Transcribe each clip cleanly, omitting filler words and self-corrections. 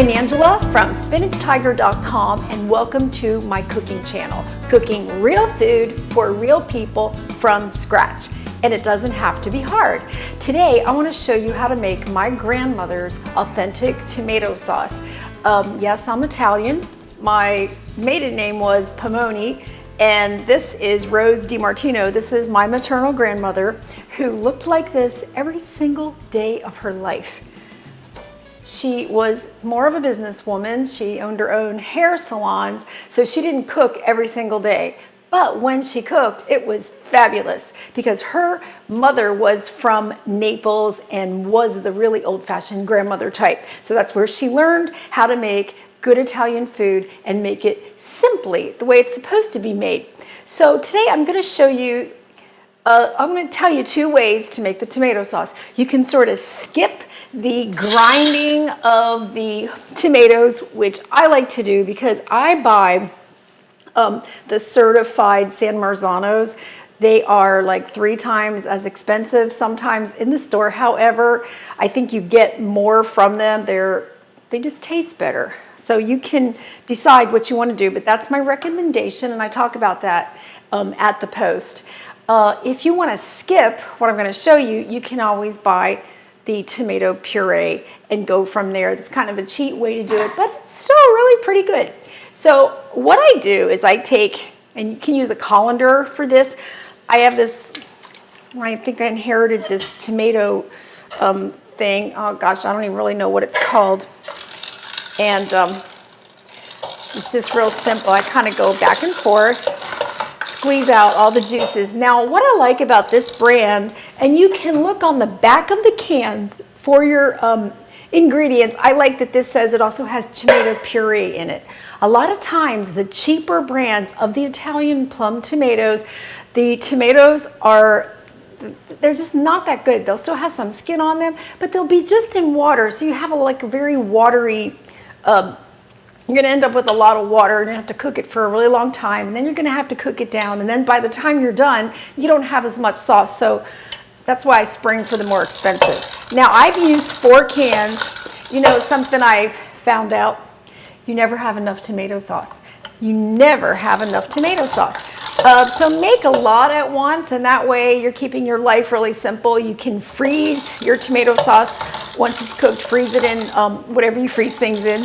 I'm Angela from SpinachTiger.com and welcome to my cooking channel, cooking real food for real people from scratch. And it doesn't have to be hard. Today, I want to show you how to make my grandmother's authentic tomato sauce. Yes, I'm Italian. My maiden name was Pomoni, and this is Rose DiMartino. This is my maternal grandmother who looked like this every single day of her life. She was more of a businesswoman. She owned her own hair salons, so she didn't cook every single day. But when she cooked, it was fabulous because her mother was from Naples and was the really old-fashioned grandmother type. So that's where she learned how to make good Italian food and make it simply the way it's supposed to be made. So today I'm going to show you, I'm going to tell you two ways to make the tomato sauce. You can sort of skip the grinding of the tomatoes, which I like to do because I buy the certified San Marzanos. They are like 3 times as expensive sometimes in the store. However, I think you get more from them. They just taste better. So you can decide what you want to do, but that's my recommendation, and I talk about that at the post. If you want to skip what I'm going to show you, you can always buy the tomato puree and go from there. That's kind of a cheat way to do it, but it's still really pretty good. So what I do is I take, and you can use a colander for this. I have this, I think I inherited this tomato thing. Oh gosh, I don't even really know what it's called. And it's just real simple. I kind of go back and forth, squeeze out all the juices. Now, what I like about this brand, and you can look on the back of the cans for your ingredients. I like that this says it also has tomato puree in it. A lot of times, the cheaper brands of the Italian plum tomatoes, the tomatoes they're just not that good. They'll still have some skin on them, but they'll be just in water. So you have a very watery, you're going to end up with a lot of water and you have to cook it for a really long time. And then you're going to have to cook it down. And then by the time you're done, you don't have as much sauce. So that's why I spring for the more expensive. Now I've used 4 cans. You know, something I've found out, you never have enough tomato sauce. You never have enough tomato sauce. So make a lot at once, and that way you're keeping your life really simple. You can freeze your tomato sauce once it's cooked. Freeze it in whatever you freeze things in.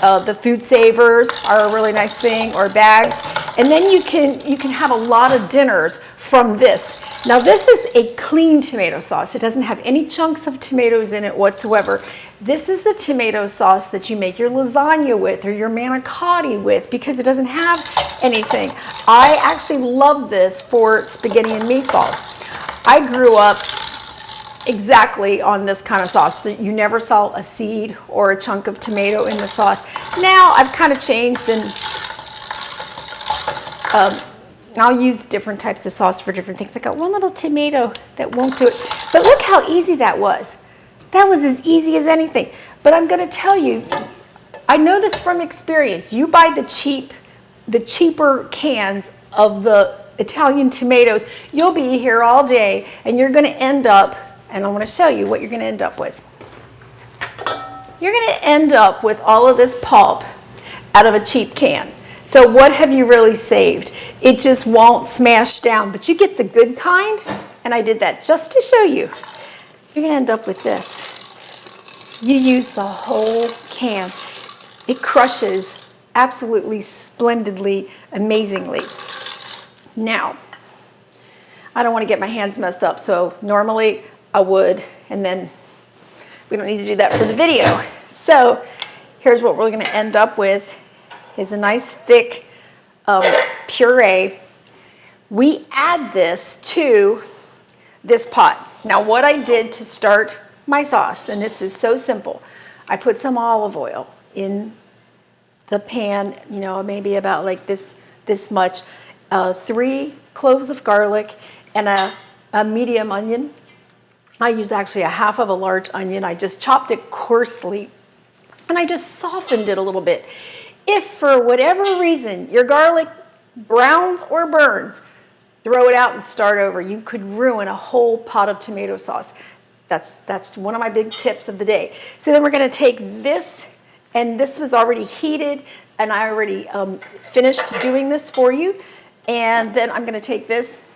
The food savers are a really nice thing, or bags. And then you can have a lot of dinners from this. Now this is a clean tomato sauce. It doesn't have any chunks of tomatoes in it whatsoever. This is the tomato sauce that you make your lasagna with or your manicotti with because it doesn't have anything. I actually love this for spaghetti and meatballs. I grew up exactly on this kind of sauce. That you never saw a seed or a chunk of tomato in the sauce. Now I've kind of changed, and I'll use different types of sauce for different things. I got one little tomato that won't do it. But look how easy that was. That was as easy as anything. But I'm going to tell you, I know this from experience. You buy the cheaper cans of the Italian tomatoes, you'll be here all day, and you're going to end up, and I want to show you what you're going to end up with. You're going to end up with all of this pulp out of a cheap can. So what have you really saved? It just won't smash down, but you get the good kind, and I did that just to show you. You're going to end up with this. You use the whole can. It crushes absolutely splendidly, amazingly. Now, I don't want to get my hands messed up, so normally I would, and then we don't need to do that for the video. So here's what we're going to end up with is a nice thick puree. We add this to this pot. Now what I did to start my sauce, and this is so simple, I put some olive oil in the pan, you know, maybe about like this much, 3 cloves of garlic, and a medium onion. I use actually a half of a large onion. I just chopped it coarsely, and I just softened it a little bit. If for whatever reason your garlic browns or burns, throw it out and start over. You could ruin a whole pot of tomato sauce. That's one of my big tips of the day. So then we're going to take this And this was already heated, and I already finished doing this for you. And then I'm gonna take this.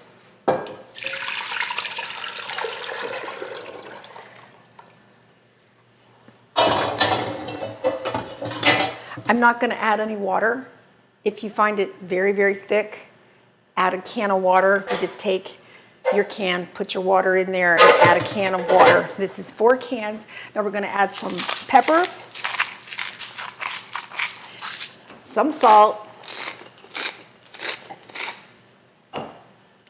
I'm not gonna add any water. If you find it very, very thick, add a can of water. You just take your can, put your water in there, and add a can of water. This is 4 cans. Now we're gonna add some pepper, some salt,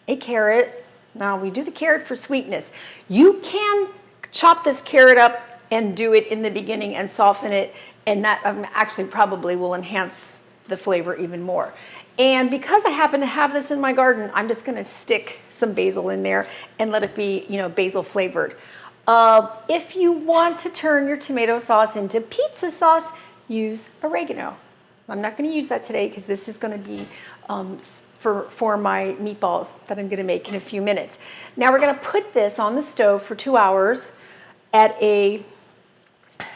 a carrot. Now we do the carrot for sweetness. You can chop this carrot up and do it in the beginning and soften it, and that actually probably will enhance the flavor even more. And because I happen to have this in my garden, I'm just gonna stick some basil in there and let it be, basil flavored. If you want to turn your tomato sauce into pizza sauce, use oregano. I'm not gonna use that today because this is gonna be for my meatballs that I'm gonna make in a few minutes. Now we're gonna put this on the stove for 2 hours at a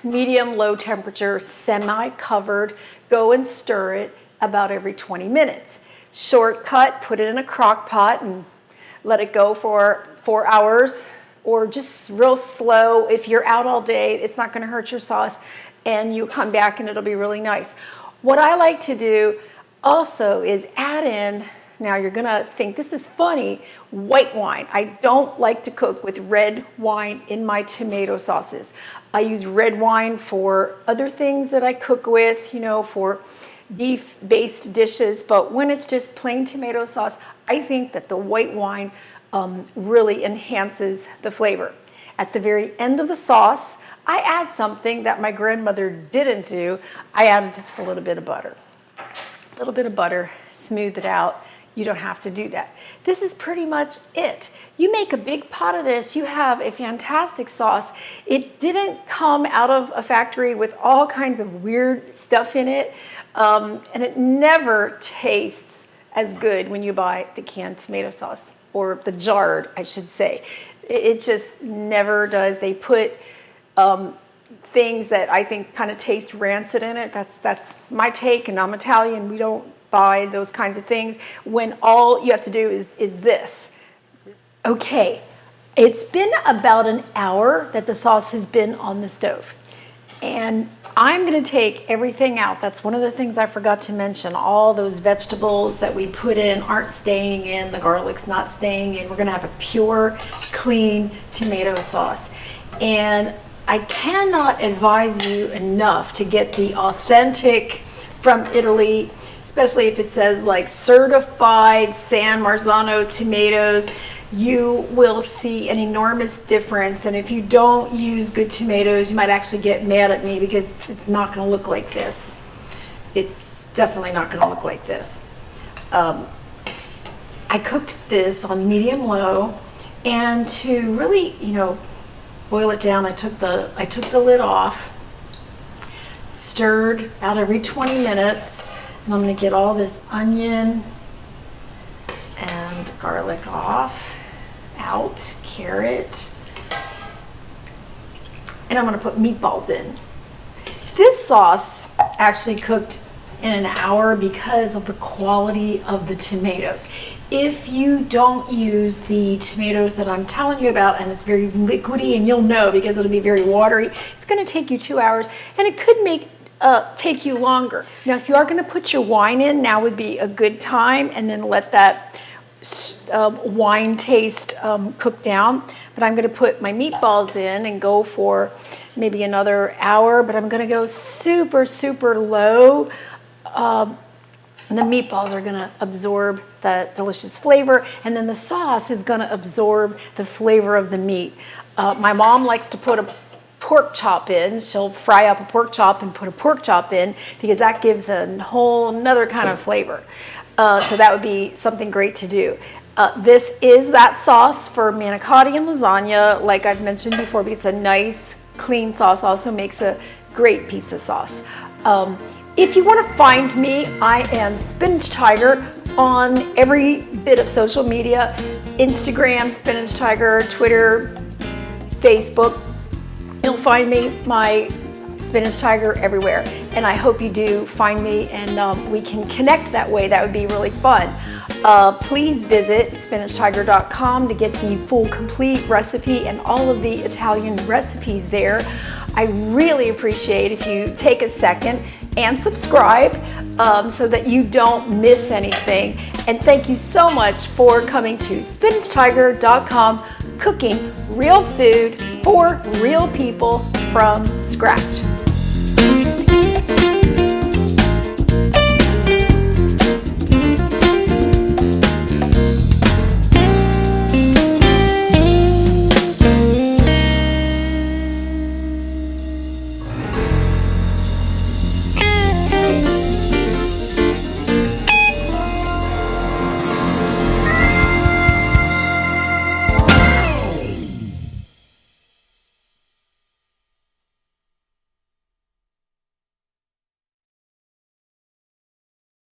medium-low temperature, semi-covered. Go and stir it about every 20 minutes. Shortcut, put it in a crock pot and let it go for 4 hours, or just real slow. If you're out all day, it's not gonna hurt your sauce, and you come back and it'll be really nice. What I like to do also is add in, now you're gonna think this is funny, white wine. I don't like to cook with red wine in my tomato sauces. I use red wine for other things that I cook with, for beef-based dishes, but when it's just plain tomato sauce, I think that the white wine really enhances the flavor. At the very end of the sauce, I add something that my grandmother didn't do. I added just a little bit of butter. A little bit of butter, smooth it out. You don't have to do that. This is pretty much it. You make a big pot of this, you have a fantastic sauce. It didn't come out of a factory with all kinds of weird stuff in it, and it never tastes as good when you buy the canned tomato sauce, or the jarred, I should say. It just never does. They put things that I think kind of taste rancid in it. That's my take, and I'm Italian. We don't buy those kinds of things when all you have to do is this. Okay, it's been about an hour that the sauce has been on the stove, and I'm gonna take everything out. That's one of the things I forgot to mention. All those vegetables that we put in aren't staying in, the garlic's not staying in. We're gonna have a pure, clean tomato sauce. And I cannot advise you enough to get the authentic from Italy, especially if it says like certified San Marzano tomatoes. You will see an enormous difference. And if you don't use good tomatoes, you might actually get mad at me because it's not going to look like this. It's definitely not going to look like this. I cooked this on medium low, and to really, boil it down, I took the lid off, stirred out every 20 minutes, and I'm going to get all this onion and garlic out, carrot, and I'm going to put meatballs in. This sauce actually cooked in an hour because of the quality of the tomatoes. If you don't use the tomatoes that I'm telling you about, and it's very liquidy, and you'll know because it'll be very watery, it's going to take you 2 hours, and it could take you longer. Now, if you are going to put your wine in, now would be a good time, and then let that wine taste cook down. But I'm going to put my meatballs in and go for maybe another hour, but I'm going to go super, super low. And the meatballs are going to absorb that delicious flavor, and then the sauce is going to absorb the flavor of the meat. My mom likes to put a pork chop in. She'll fry up a pork chop and put a pork chop in because that gives a whole another kind of flavor. So that would be something great to do. This is that sauce for manicotti and lasagna, like I've mentioned before, because it's a nice, clean sauce. Also makes a great pizza sauce. If you want to find me, I am Spinach Tiger on every bit of social media: Instagram, Spinach Tiger, Twitter, Facebook. You'll find me. My Spinach Tiger everywhere. And I hope you do find me and we can connect that way. That would be really fun. Please visit spinachtiger.com to get the full complete recipe and all of the Italian recipes there. I really appreciate if you take a second and subscribe so that you don't miss anything. And thank you so much for coming to spinachtiger.com, cooking real food for real people from scratch.